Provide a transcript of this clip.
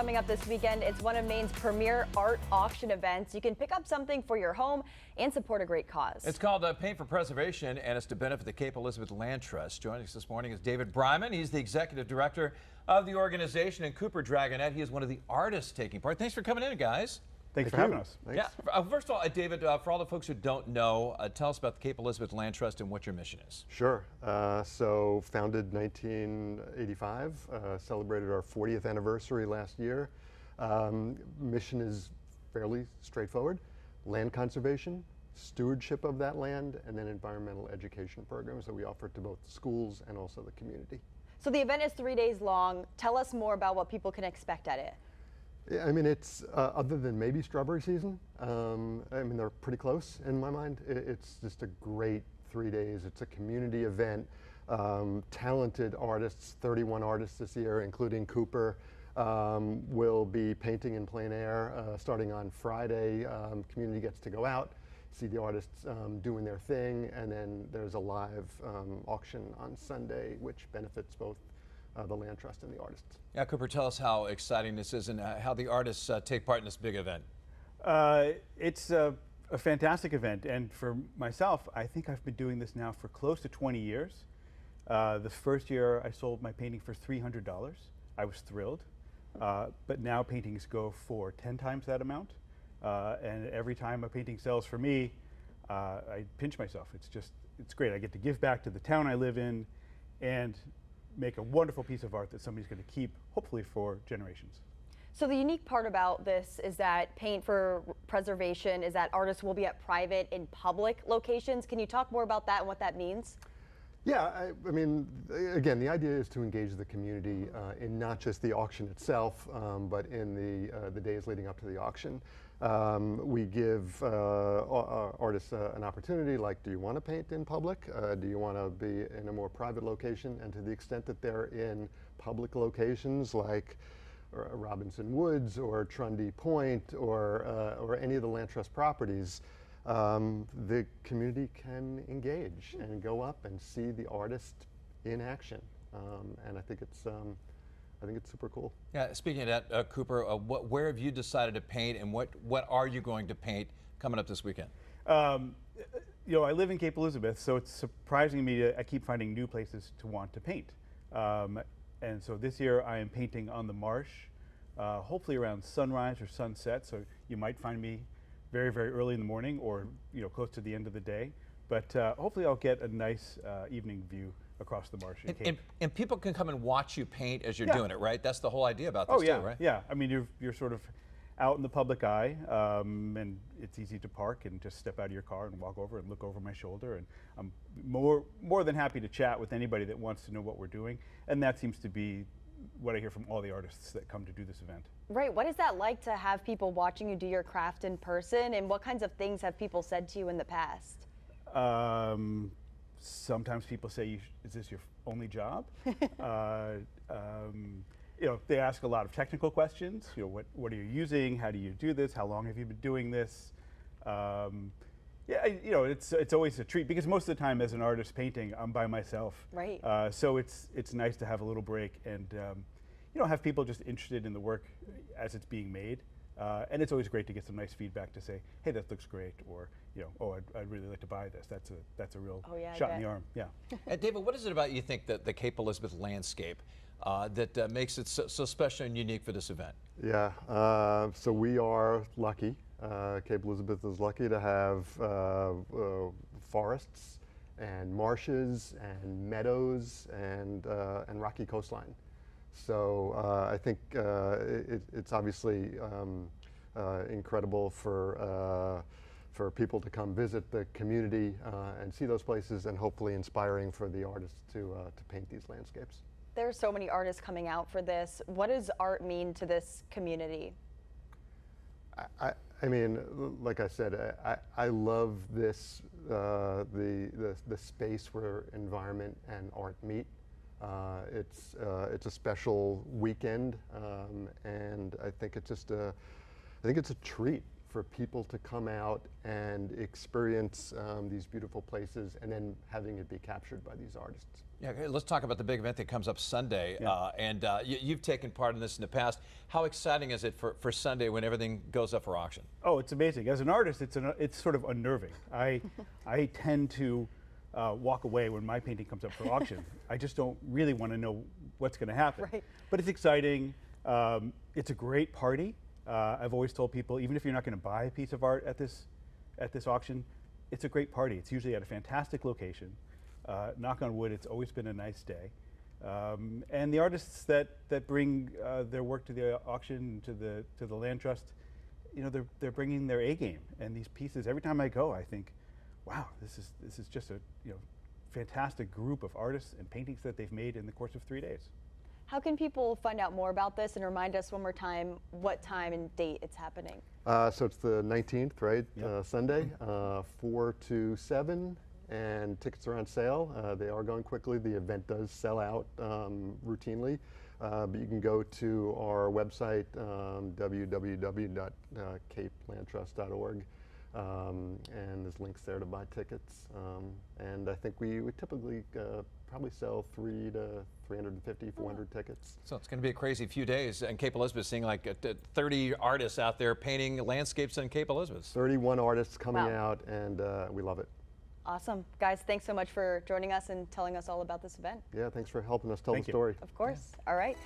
coming up this weekend. It's one of Maine's premier art auction events. You can pick up something for your home and support a great cause. It's called Paint for Preservation, and it's to benefit the Cape Elizabeth Land Trust. Joining us this morning is David Bryman. He's the executive director of the organization, and Cooper Dragonette. He is one of the artists taking part. Thanks for coming in, guys. Thanks for having us. Yeah. First of all, David, for all the folks who don't know, tell us about the Cape Elizabeth Land Trust and what your mission is. Sure. So founded 1985, celebrated our 40th anniversary last year. Mission is fairly straightforward: land conservation, stewardship of that land, and then environmental education programs that we offer to both schools and also the community. So the event is 3 days long. Tell us more about what people can expect at it. Yeah, I mean, it's other than maybe strawberry season. I mean, they're pretty close in my mind. It's just a great 3 days. It's a community event. Talented artists, 31 artists this year, including Cooper, will be painting in plein air starting on Friday. Community gets to go out, see the artists doing their thing, and then there's a live auction on Sunday, which benefits both the Land Trust and the artists. Yeah, Cooper, tell us how exciting this is and how the artists take part in this big event. It's a fantastic event, and for myself, I think I've been doing this now for close to 20 years. The first year I sold my painting for $300. I was thrilled, but now paintings go for 10 times that amount, and every time a painting sells for me, I pinch myself. It's great. I get to give back to the town I live in and make a wonderful piece of art that somebody's going to keep, hopefully for generations. So the unique part about this is that Paint for Preservation is that artists will be at private and public locations. Can you talk more about that and what that means? Yeah, I mean, again, the idea is to engage the community in not just the auction itself, but in the days leading up to the auction. We give artists an opportunity, like, do you want to paint in public? Do you want to be in a more private location? And to the extent that they're in public locations like Robinson Woods or Trundy Point or any of the Land Trust properties, the community can engage and go up and see the artist in action, and I think it's super cool. Yeah, speaking of that, Cooper, where have you decided to paint, and what are you going to paint coming up this weekend? You know, I live in Cape Elizabeth, so it's surprising to me I keep finding new places to want to paint. And so this year I am painting on the marsh, hopefully around sunrise or sunset, so you might find me very, very early in the morning or, you know, close to the end of the day. But hopefully I'll get a nice evening view across the marsh. And people can come and watch you paint as you're doing it, right? That's the whole idea about this too, right? Yeah, I mean, you're sort of out in the public eye, and it's easy to park and just step out of your car and walk over and look over my shoulder. And I'm more than happy to chat with anybody that wants to know what we're doing. And that seems to be what I hear from all the artists that come to do this event. Right. What is that like to have people watching you do your craft in person, and what kinds of things have people said to you in the past? Sometimes people say, is this your only job? You know, they ask a lot of technical questions. You know, what are you using? How do you do this? How long have you been doing this? Yeah, you know, it's always a treat, because most of the time as an artist painting, I'm by myself. Right. So it's nice to have a little break and you know, have people just interested in the work as it's being made. And it's always great to get some nice feedback to say, hey, that looks great, or, you know, oh, I'd really like to buy this. That's a real shot in the arm. Yeah. David, what is it about you think that the Cape Elizabeth landscape that makes it so special and unique for this event? Yeah, so we are lucky. Cape Elizabeth is lucky to have forests and marshes and meadows and rocky coastline. So I think it's obviously incredible for people to come visit the community and see those places, and hopefully inspiring for the artists to paint these landscapes. There are so many artists coming out for this. What does art mean to this community? I mean, like I said, I love this, the space where environment and art meet. It's a special weekend, and I think it's just I think it's a treat for people to come out and experience these beautiful places and then having it be captured by these artists. Yeah, okay, let's talk about the big event that comes up Sunday. Yeah. You've taken part in this in the past. How exciting is it for Sunday when everything goes up for auction? Oh, it's amazing. As an artist, it's sort of unnerving. I tend to walk away when my painting comes up for auction. I just don't really want to know what's going to happen. Right. But it's exciting. It's a great party. I've always told people, even if you're not going to buy a piece of art at this auction, it's a great party. It's usually at a fantastic location. Knock on wood, it's always been a nice day. And the artists that bring their work to the auction, to the land trust, you know, they're bringing their A game. And these pieces, every time I go, I think, wow, this is just a fantastic group of artists and paintings that they've made in the course of 3 days. How can people find out more about this, and remind us one more time what time and date it's happening? So it's the 19th, right? Yep. Sunday, 4 to 7, and tickets are on sale. They are going quickly. The event does sell out routinely, but you can go to our website, www.capelandtrust.org, and there's links there to buy tickets. And I think we would typically probably sell 350, 400 tickets. So it's going to be a crazy few days, and Cape Elizabeth seeing like 30 artists out there painting landscapes in Cape Elizabeth. 31 artists coming Wow. out, and we love it. Awesome. Guys, thanks so much for joining us and telling us all about this event. Yeah, thanks for helping us tell Thank the you. story. Of course. All right.